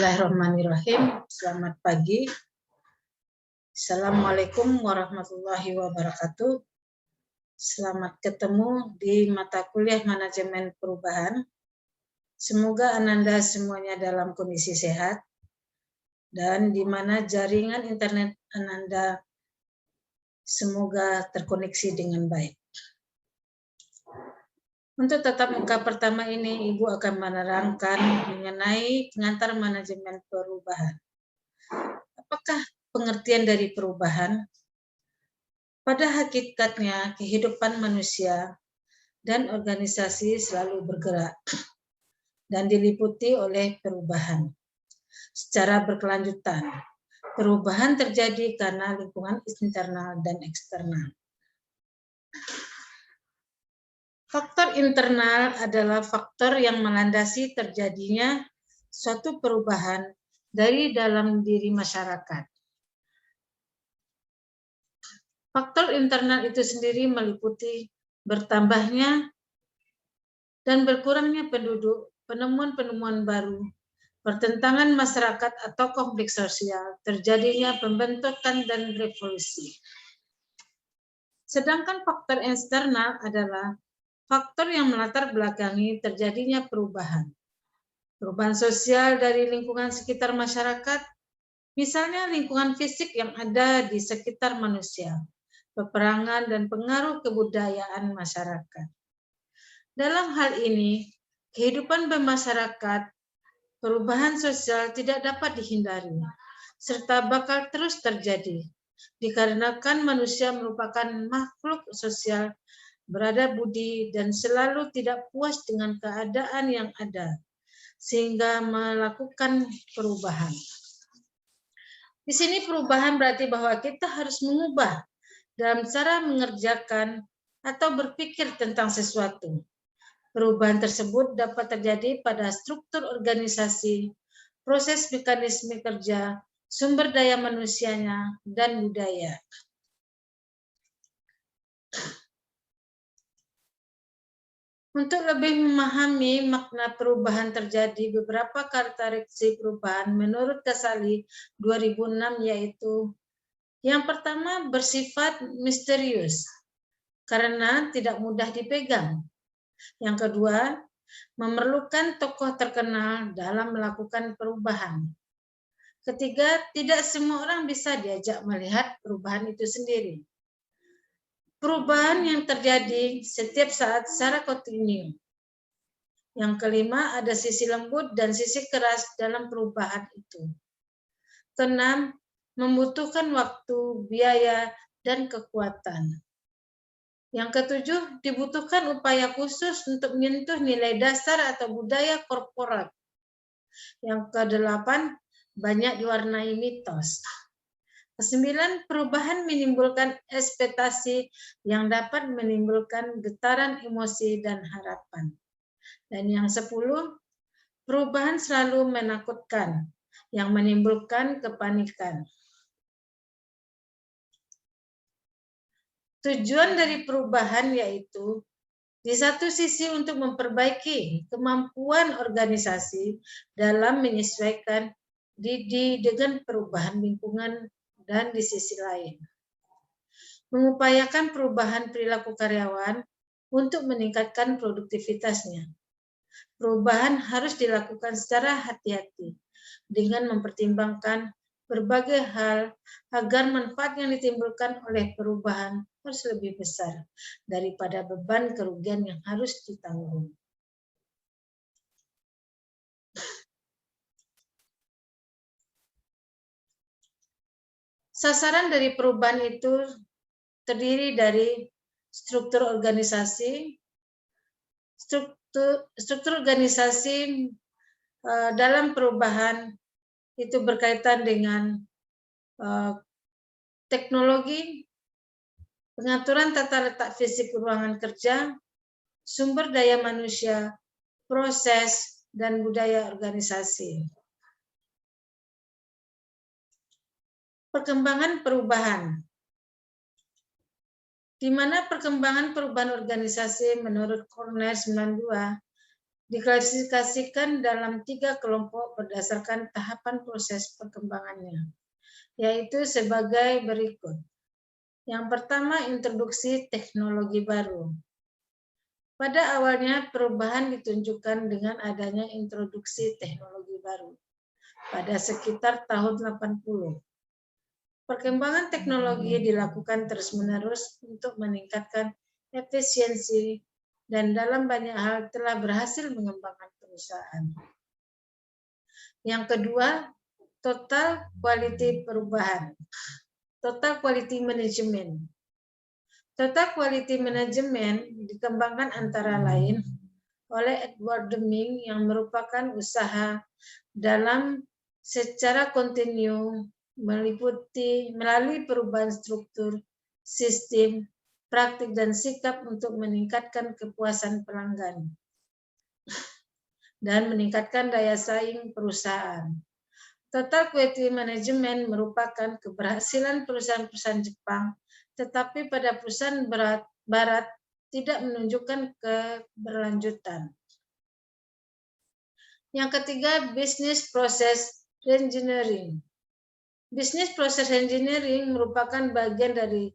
Bismillahirrahmanirrahim. Selamat pagi. Assalamualaikum warahmatullahi wabarakatuh. Selamat ketemu di mata kuliah manajemen perubahan. Semoga Ananda semuanya dalam kondisi sehat dan di mana jaringan internet Ananda semoga terkoneksi dengan baik. Untuk tatap muka pertama ini, Ibu akan menerangkan mengenai pengantar manajemen perubahan. Apakah pengertian dari perubahan? Pada hakikatnya, kehidupan manusia dan organisasi selalu bergerak dan diliputi oleh perubahan. Secara berkelanjutan, perubahan terjadi karena lingkungan internal dan eksternal. Faktor internal adalah faktor yang melandasi terjadinya suatu perubahan dari dalam diri masyarakat. Faktor internal itu sendiri meliputi bertambahnya dan berkurangnya penduduk, penemuan-penemuan baru, pertentangan masyarakat atau konflik sosial, terjadinya pembentukan dan revolusi. Sedangkan faktor eksternal adalah faktor yang melatar belakangi terjadinya perubahan. Perubahan sosial dari lingkungan sekitar masyarakat, misalnya lingkungan fisik yang ada di sekitar manusia, peperangan dan pengaruh kebudayaan masyarakat. Dalam hal ini, kehidupan bermasyarakat, perubahan sosial tidak dapat dihindari, serta bakal terus terjadi, dikarenakan manusia merupakan makhluk sosial, berada budi, dan selalu tidak puas dengan keadaan yang ada, sehingga melakukan perubahan. Di sini perubahan berarti bahwa kita harus mengubah dalam cara mengerjakan atau berpikir tentang sesuatu. Perubahan tersebut dapat terjadi pada struktur organisasi, proses mekanisme kerja, sumber daya manusianya, dan budaya. Untuk lebih memahami makna perubahan terjadi, beberapa karakteristik perubahan menurut Ghazali 2006 yaitu yang pertama bersifat misterius karena tidak mudah dipegang. Yang kedua, memerlukan tokoh terkenal dalam melakukan perubahan. Ketiga, tidak semua orang bisa diajak melihat perubahan itu sendiri. Perubahan yang terjadi setiap saat secara kontinu. Yang kelima, ada sisi lembut dan sisi keras dalam perubahan itu. Keenam, membutuhkan waktu, biaya, dan kekuatan. Yang ketujuh, dibutuhkan upaya khusus untuk menyentuh nilai dasar atau budaya korporat. Yang kedelapan, banyak diwarnai mitos. Kesembilan, perubahan menimbulkan ekspektasi yang dapat menimbulkan getaran emosi dan harapan. Dan yang 10, perubahan selalu menakutkan, yang menimbulkan kepanikan. Tujuan dari perubahan yaitu di satu sisi untuk memperbaiki kemampuan organisasi dalam menyesuaikan diri dengan perubahan lingkungan dan di sisi lain mengupayakan perubahan perilaku karyawan untuk meningkatkan produktivitasnya. Perubahan harus dilakukan secara hati-hati dengan mempertimbangkan berbagai hal agar manfaat yang ditimbulkan oleh perubahan harus lebih besar daripada beban kerugian yang harus ditanggung. Sasaran dari perubahan itu terdiri dari struktur organisasi. Struktur organisasi dalam perubahan itu berkaitan dengan teknologi, pengaturan tata letak fisik ruangan kerja, sumber daya manusia, proses, dan budaya organisasi. Perkembangan perubahan. Di mana perkembangan perubahan organisasi menurut Cornell 92 diklasifikasikan dalam 3 kelompok berdasarkan tahapan proses perkembangannya, yaitu sebagai berikut. Yang pertama, introduksi teknologi baru. Pada awalnya, perubahan ditunjukkan dengan adanya introduksi teknologi baru pada sekitar tahun 80. Perkembangan teknologi dilakukan terus-menerus untuk meningkatkan efisiensi dan dalam banyak hal telah berhasil mengembangkan perusahaan. Yang kedua, total quality perubahan. Total quality management. Total quality management dikembangkan antara lain oleh Edward Deming yang merupakan usaha dalam secara kontinu melalui perubahan struktur, sistem, praktik, dan sikap untuk meningkatkan kepuasan pelanggan dan meningkatkan daya saing perusahaan. Total Quality Management merupakan keberhasilan perusahaan-perusahaan Jepang, tetapi pada perusahaan Barat tidak menunjukkan keberlanjutan. Yang ketiga, Business Process Engineering. Business Process Engineering merupakan bagian dari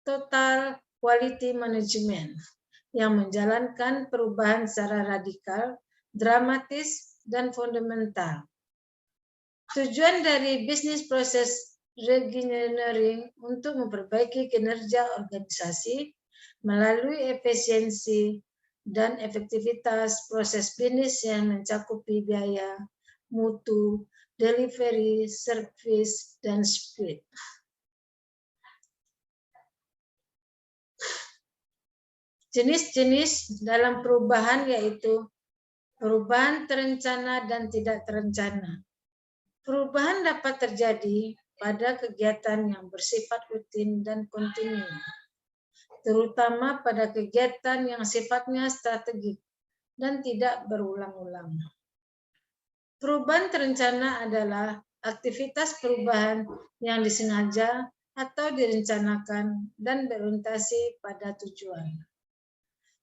Total Quality Management yang menjalankan perubahan secara radikal, dramatis, dan fundamental. Tujuan dari Business Process Engineering untuk memperbaiki kinerja organisasi melalui efisiensi dan efektivitas proses bisnis yang mencakupi biaya, mutu, delivery, service, dan speed. Jenis-jenis dalam perubahan yaitu perubahan terencana dan tidak terencana. Perubahan dapat terjadi pada kegiatan yang bersifat rutin dan kontinu, terutama pada kegiatan yang sifatnya strategik dan tidak berulang-ulang. Perubahan terencana adalah aktivitas perubahan yang disengaja atau direncanakan dan berorientasi pada tujuan.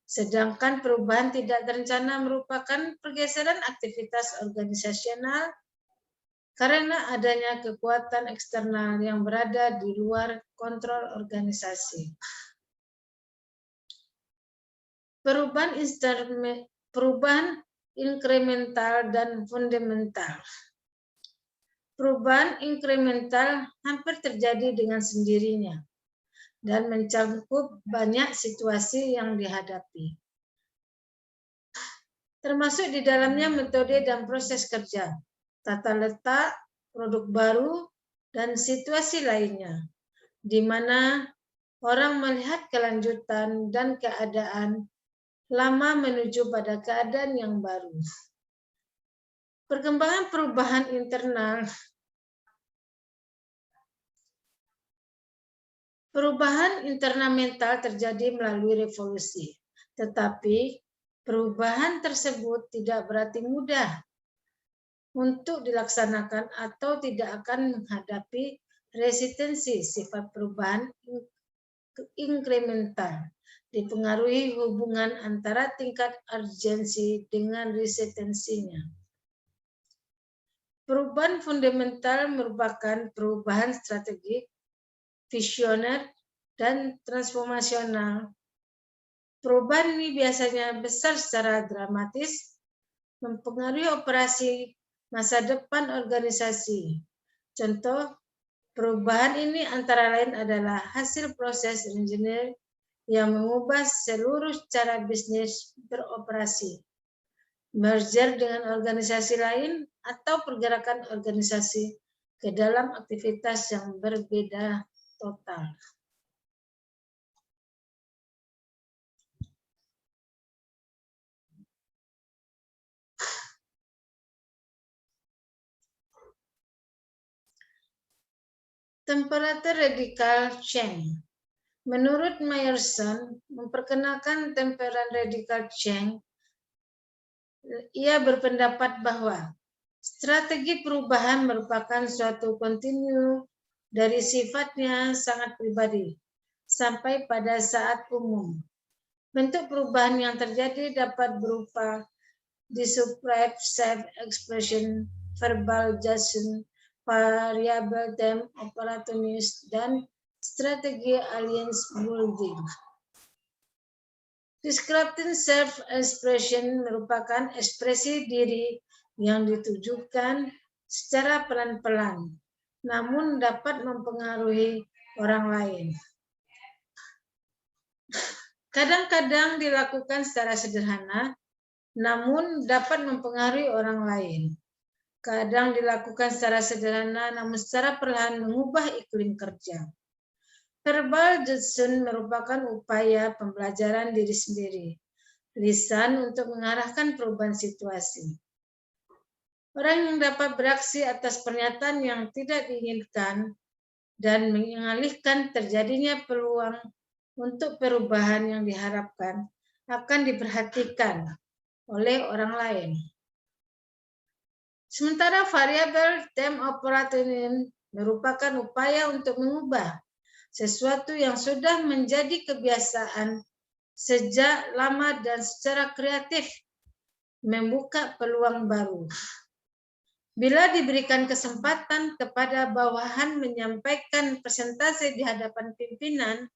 Sedangkan perubahan tidak terencana merupakan pergeseran aktivitas organisasional karena adanya kekuatan eksternal yang berada di luar kontrol organisasi. Perubahan inkremental dan fundamental. Perubahan inkremental hampir terjadi dengan sendirinya dan mencakup banyak situasi yang dihadapi, termasuk di dalamnya metode dan proses kerja, tata letak, produk baru, dan situasi lainnya, di mana orang melihat kelanjutan dan keadaan lama menuju pada keadaan yang baru. Perkembangan perubahan internal. Perubahan internal mental terjadi melalui revolusi, tetapi perubahan tersebut tidak berarti mudah untuk dilaksanakan atau tidak akan menghadapi resistensi. Sifat perubahan inkremental dipengaruhi hubungan antara tingkat urgensi dengan resistensinya. Perubahan fundamental merupakan perubahan strategik, visioner, dan transformasional. Perubahan ini biasanya besar secara dramatis, mempengaruhi operasi masa depan organisasi. Contoh, perubahan ini antara lain adalah hasil proses engineer yang mengubah seluruh cara bisnis beroperasi, merger dengan organisasi lain, atau pergerakan organisasi ke dalam aktivitas yang berbeda total. Temperatur radical change. Menurut Meyerson, memperkenalkan temperatur radical change, ia berpendapat bahwa strategi perubahan merupakan suatu kontinu dari sifatnya sangat pribadi sampai pada saat umum. Bentuk perubahan yang terjadi dapat berupa describe self-expression, verbal judgment, variable term opportunist, dan strategi alliance building. Descriptive self-expression merupakan ekspresi diri yang ditujukan secara pelan-pelan, namun dapat mempengaruhi orang lain. Kadang-kadang dilakukan secara sederhana, namun dapat mempengaruhi orang lain. Kadang dilakukan secara sederhana, namun secara perlahan mengubah iklim kerja. Verbal judgment merupakan upaya pembelajaran diri sendiri, lisan untuk mengarahkan perubahan situasi. Orang yang dapat beraksi atas pernyataan yang tidak diinginkan dan mengalihkan terjadinya peluang untuk perubahan yang diharapkan akan diperhatikan oleh orang lain. Sementara variabel term opportunity merupakan upaya untuk mengubah sesuatu yang sudah menjadi kebiasaan sejak lama dan secara kreatif membuka peluang baru. Bila diberikan kesempatan kepada bawahan menyampaikan presentasi di hadapan pimpinan,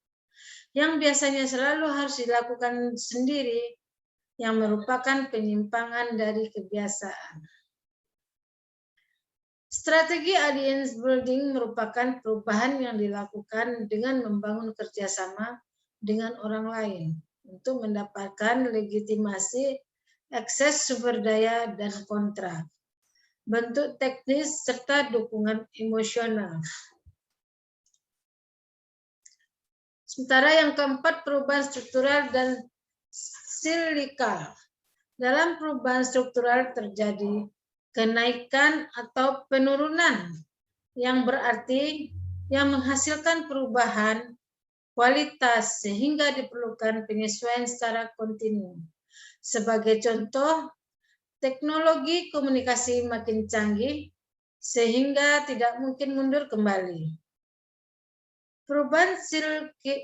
yang biasanya selalu harus dilakukan sendiri, yang merupakan penyimpangan dari kebiasaan. Strategi audience building merupakan perubahan yang dilakukan dengan membangun kerjasama dengan orang lain untuk mendapatkan legitimasi, akses sumber daya, dan kontrak. Bentuk teknis serta dukungan emosional. Sementara yang keempat, perubahan struktural dan silikal. Dalam perubahan struktural terjadi kenaikan atau penurunan yang berarti yang menghasilkan perubahan kualitas sehingga diperlukan penyesuaian secara kontinu. Sebagai contoh, teknologi komunikasi makin canggih sehingga tidak mungkin mundur kembali. Perubahan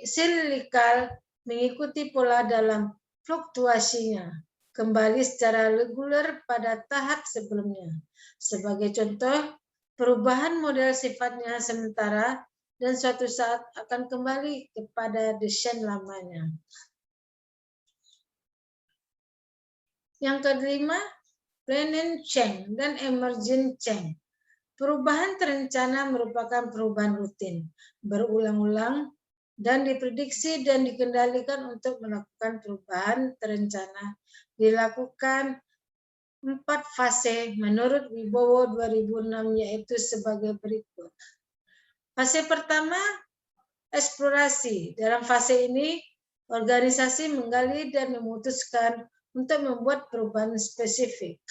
silikal mengikuti pola dalam fluktuasinya, kembali secara reguler pada tahap sebelumnya. Sebagai contoh, perubahan model sifatnya sementara dan suatu saat akan kembali kepada desain lamanya. Yang kelima, planning change dan emergent change. Perubahan terencana merupakan perubahan rutin, berulang-ulang, dan diprediksi dan dikendalikan untuk melakukan perubahan terencana. Dilakukan 4 fase menurut Wibowo 2006, yaitu sebagai berikut. Fase pertama, eksplorasi. Dalam fase ini, organisasi menggali dan memutuskan untuk membuat perubahan spesifik.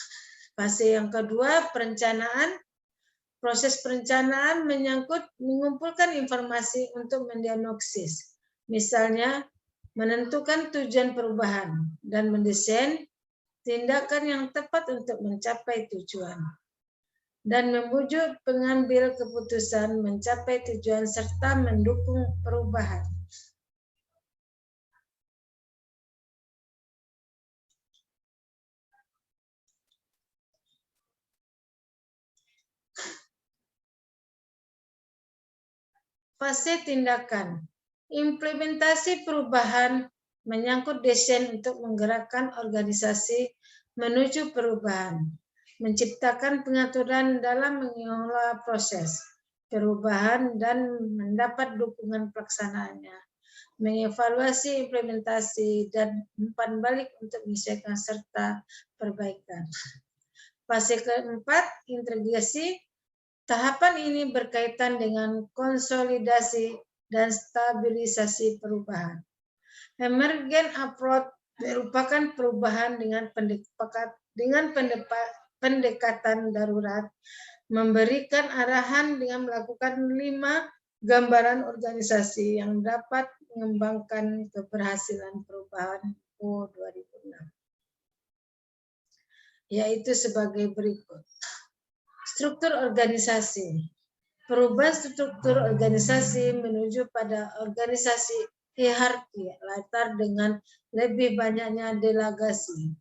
Fase yang kedua, perencanaan. Proses perencanaan menyangkut mengumpulkan informasi untuk mendiagnosis, misalnya menentukan tujuan perubahan dan mendesain tindakan yang tepat untuk mencapai tujuan, dan membujuk pengambil keputusan mencapai tujuan serta mendukung perubahan. Fase tindakan. Implementasi perubahan menyangkut desain untuk menggerakkan organisasi menuju perubahan, menciptakan pengaturan dalam mengelola proses perubahan dan mendapat dukungan pelaksanaannya, mengevaluasi implementasi dan umpan balik untuk menyesuaikan serta perbaikan. Fase keempat, integrasi. Tahapan ini berkaitan dengan konsolidasi dan stabilisasi perubahan. Emergent approach merupakan perubahan dengan pendekatan darurat, memberikan arahan dengan melakukan 5 gambaran organisasi yang dapat mengembangkan keberhasilan perubahan WIBO 2006, yaitu sebagai berikut. Struktur organisasi. Perubahan struktur organisasi menuju pada organisasi hierarki latar dengan lebih banyaknya delegasi.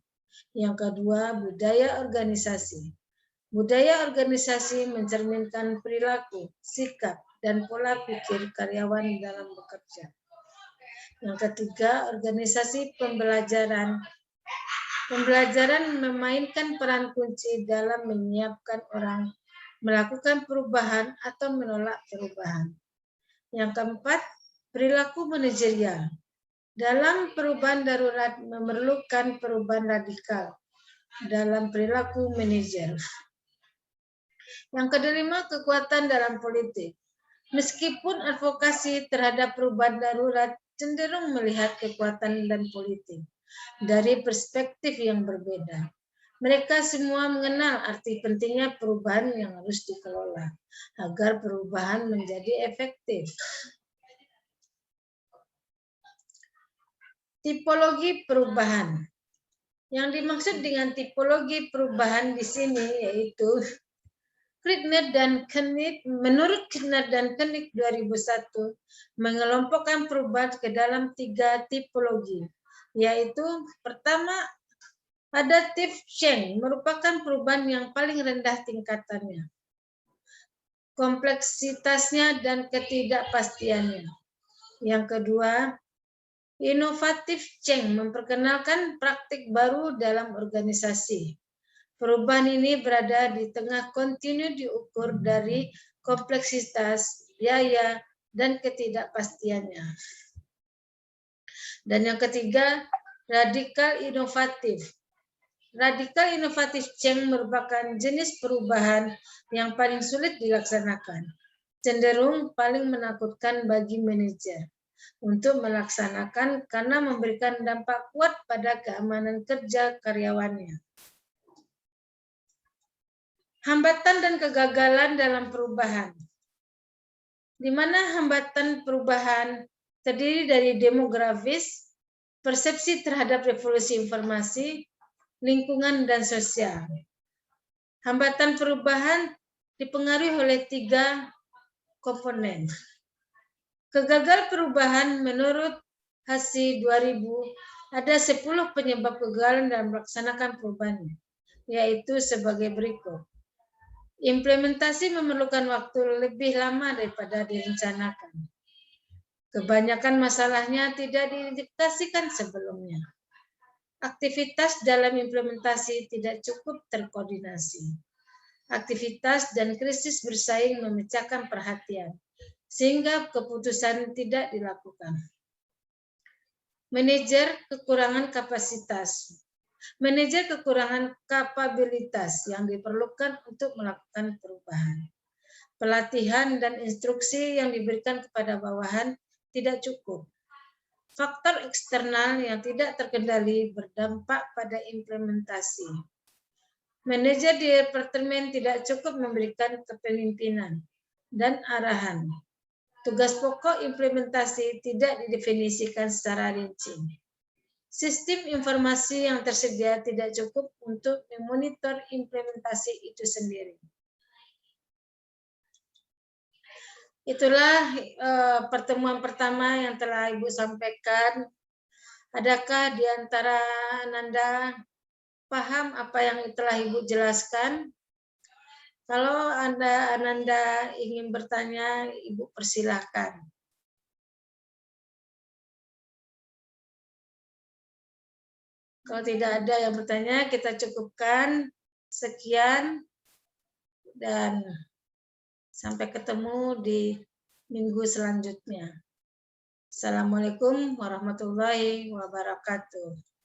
Yang kedua, budaya organisasi. Budaya organisasi mencerminkan perilaku, sikap, dan pola pikir karyawan dalam bekerja. Yang ketiga, organisasi pembelajaran. Pembelajaran memainkan peran kunci dalam menyiapkan orang melakukan perubahan atau menolak perubahan. Yang keempat, perilaku manajerial. Dalam perubahan darurat memerlukan perubahan radikal dalam perilaku manajer. Yang kelima, kekuatan dalam politik. Meskipun advokasi terhadap perubahan darurat cenderung melihat kekuatan dan politik dari perspektif yang berbeda. Mereka semua mengenal arti pentingnya perubahan yang harus dikelola agar perubahan menjadi efektif. Tipologi perubahan. Yang dimaksud dengan tipologi perubahan di sini yaitu menurut Krittner dan Koenig 2001 mengelompokkan perubahan ke dalam 3 tipologi, yaitu pertama, adaptive change merupakan perubahan yang paling rendah tingkatannya, kompleksitasnya dan ketidakpastiannya. Yang kedua, innovative change memperkenalkan praktik baru dalam organisasi. Perubahan ini berada di tengah kontinu diukur dari kompleksitas, biaya, dan ketidakpastiannya. Dan yang ketiga, radikal inovatif. Radikal inovatif change merupakan jenis perubahan yang paling sulit dilaksanakan, cenderung paling menakutkan bagi manajer untuk melaksanakan karena memberikan dampak kuat pada keamanan kerja karyawannya. Hambatan dan kegagalan dalam perubahan. Di mana hambatan perubahan terdiri dari demografis, persepsi terhadap revolusi informasi, lingkungan, dan sosial. Hambatan perubahan dipengaruhi oleh 3 komponen. Kegagal perubahan menurut Hassi 2000 ada 10 penyebab kegagalan dalam melaksanakan perubahan, yaitu sebagai berikut. Implementasi memerlukan waktu lebih lama daripada direncanakan. Kebanyakan masalahnya tidak diidentifikasikan sebelumnya. Aktivitas dalam implementasi tidak cukup terkoordinasi. Aktivitas dan krisis bersaing memecahkan perhatian, sehingga keputusan tidak dilakukan. Manajer kekurangan kapasitas. Manajer kekurangan kapabilitas yang diperlukan untuk melakukan perubahan. Pelatihan dan instruksi yang diberikan kepada bawahan tidak cukup. Faktor eksternal yang tidak terkendali berdampak pada implementasi. Manajer di departemen tidak cukup memberikan kepemimpinan dan arahan. Tugas pokok implementasi tidak didefinisikan secara rinci. Sistem informasi yang tersedia tidak cukup untuk memonitor implementasi itu sendiri. Itulah pertemuan pertama yang telah Ibu sampaikan. Adakah di antara Anda paham apa yang telah Ibu jelaskan? Kalau Ananda ingin bertanya, Ibu persilahkan. Kalau tidak ada yang bertanya, kita cukupkan. Sekian dan sampai ketemu di minggu selanjutnya. Assalamualaikum warahmatullahi wabarakatuh.